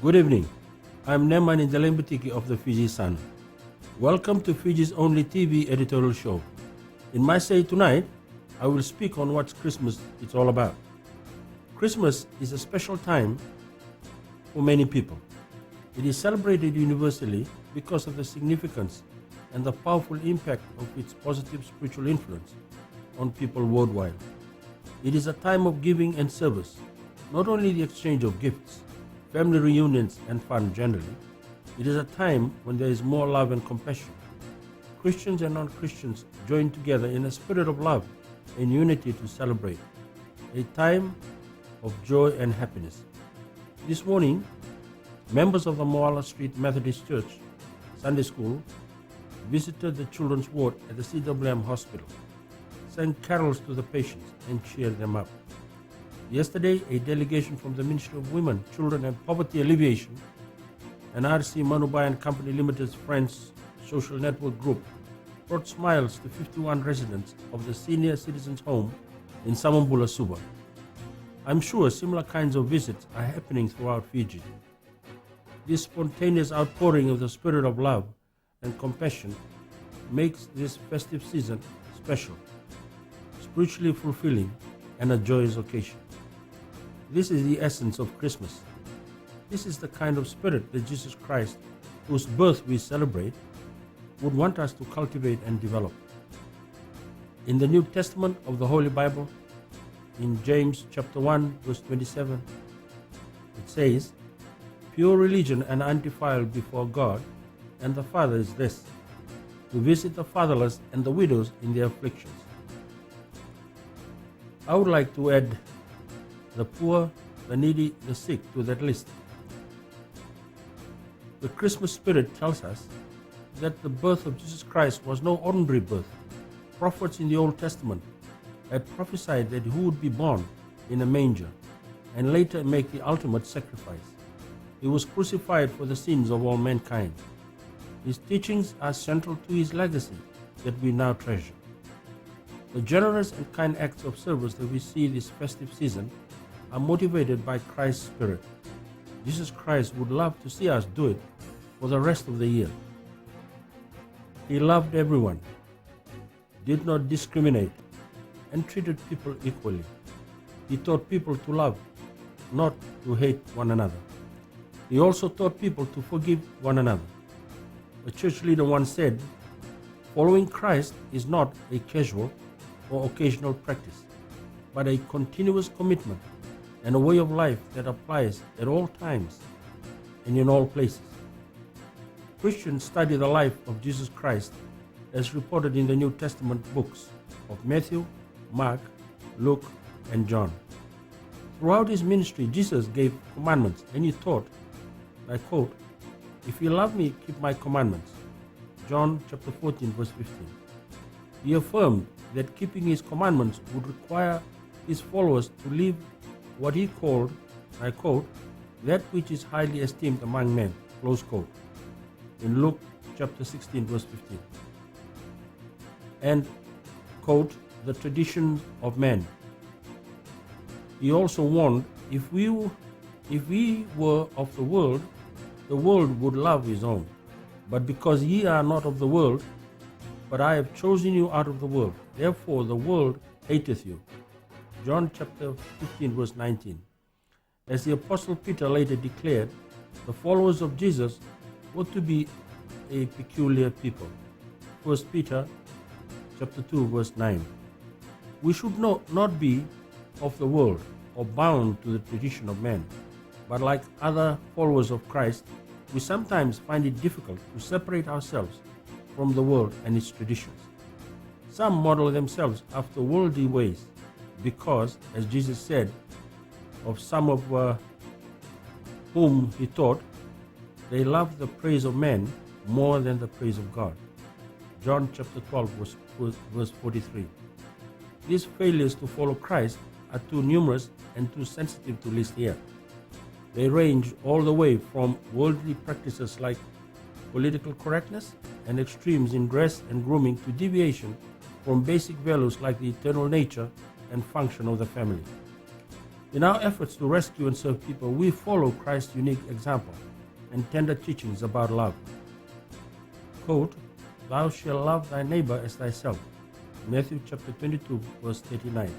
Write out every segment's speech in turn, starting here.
Good evening. I'm Neman Indelembutiki of the Fiji Sun. Welcome to Fiji's only TV editorial show. In my say tonight, I will speak on what Christmas is all about. Christmas is a special time for many people. It is celebrated universally because of the significance and the powerful impact of its positive spiritual influence on people worldwide. It is a time of giving and service, not only the exchange of gifts, family reunions and fun generally. It is a time when there is more love and compassion. Christians and non-Christians join together in a spirit of love and unity to celebrate. A time of joy and happiness. This morning, members of the Moala Street Methodist Church Sunday School visited the children's ward at the CWM hospital, sang carols to the patients and cheered them up. Yesterday, a delegation from the Ministry of Women, Children and Poverty Alleviation and RC Manubai and Company Limited's Friends Social Network Group brought smiles to 51 residents of the Senior Citizens Home in Samambula, Suba. I'm sure similar kinds of visits are happening throughout Fiji. This spontaneous outpouring of the spirit of love and compassion makes this festive season special, spiritually fulfilling, and a joyous occasion. This is the essence of Christmas. This is the kind of spirit that Jesus Christ, whose birth we celebrate, would want us to cultivate and develop. In the New Testament of the Holy Bible, in James chapter 1 verse 27, it says, "Pure religion and undefiled before God and the Father is this, to visit the fatherless and the widows in their afflictions." I would like to add the poor, the needy, the sick to that list. The Christmas spirit tells us that the birth of Jesus Christ was no ordinary birth. Prophets in the Old Testament had prophesied that he would be born in a manger and later make the ultimate sacrifice. He was crucified for the sins of all mankind. His teachings are central to his legacy that we now treasure. The generous and kind acts of service that we see this festive season are motivated by Christ's Spirit. Jesus Christ would love to see us do it for the rest of the year. He loved everyone, did not discriminate, and treated people equally. He taught people to love, not to hate one another. He also taught people to forgive one another. A church leader once said, "Following Christ is not a casual or occasional practice, but a continuous commitment and a way of life that applies at all times and in all places." Christians study the life of Jesus Christ as reported in the New Testament books of Matthew, Mark, Luke, and John. Throughout his ministry, Jesus gave commandments and he taught, I quote, "If you love me, keep my commandments." John chapter 14 verse 15. He affirmed that keeping his commandments would require his followers to live what he called, I quote, "that which is highly esteemed among men," close quote, in Luke chapter 16 verse 15. And, quote, "the traditions of men." He also warned, if we were of the world would love his own. But because ye are not of the world, but I have chosen you out of the world, therefore the world hateth you. John chapter 15 verse 19. As the Apostle Peter later declared, the followers of Jesus were to be a peculiar people. 1 Peter chapter 2 verse 9. We should not be of the world or bound to the tradition of men, but like other followers of Christ, we sometimes find it difficult to separate ourselves from the world and its traditions. Some model themselves after worldly ways because, as Jesus said, of some of whom he taught, they love the praise of men more than the praise of God. John chapter 12 verse 43. These failures to follow Christ are too numerous and too sensitive to list here. They range all the way from worldly practices like political correctness and extremes in dress and grooming to deviation from basic values like the eternal nature and function of the family. In our efforts to rescue and serve people, we follow Christ's unique example and tender teachings about love. Quote, "Thou shalt love thy neighbor as thyself." Matthew chapter 22, verse 39.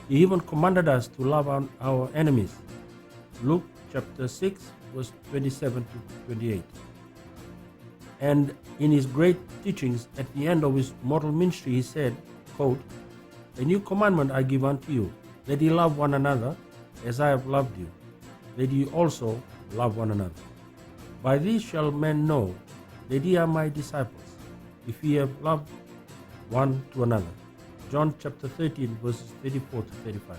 He even commanded us to love our enemies. Luke chapter 6, verse 27 to 28. And in his great teachings at the end of his mortal ministry, he said, quote, "A new commandment I give unto you, that ye love one another as I have loved you, that ye also love one another. By these shall men know that ye are my disciples, if ye have loved one to another." John chapter 13, verses 34 to 35.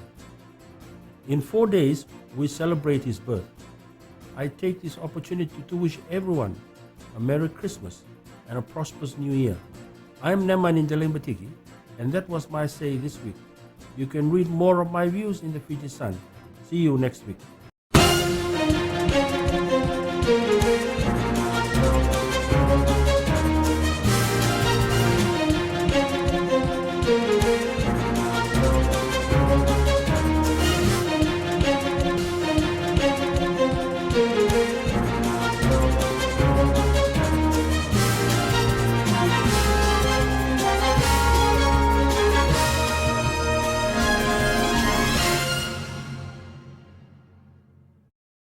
In 4 days, we celebrate his birth. I take this opportunity to wish everyone a Merry Christmas and a prosperous New Year. I am Neman in Batiki, and that was my say this week. You can read more of my views in the Fiji Sun. See you next week.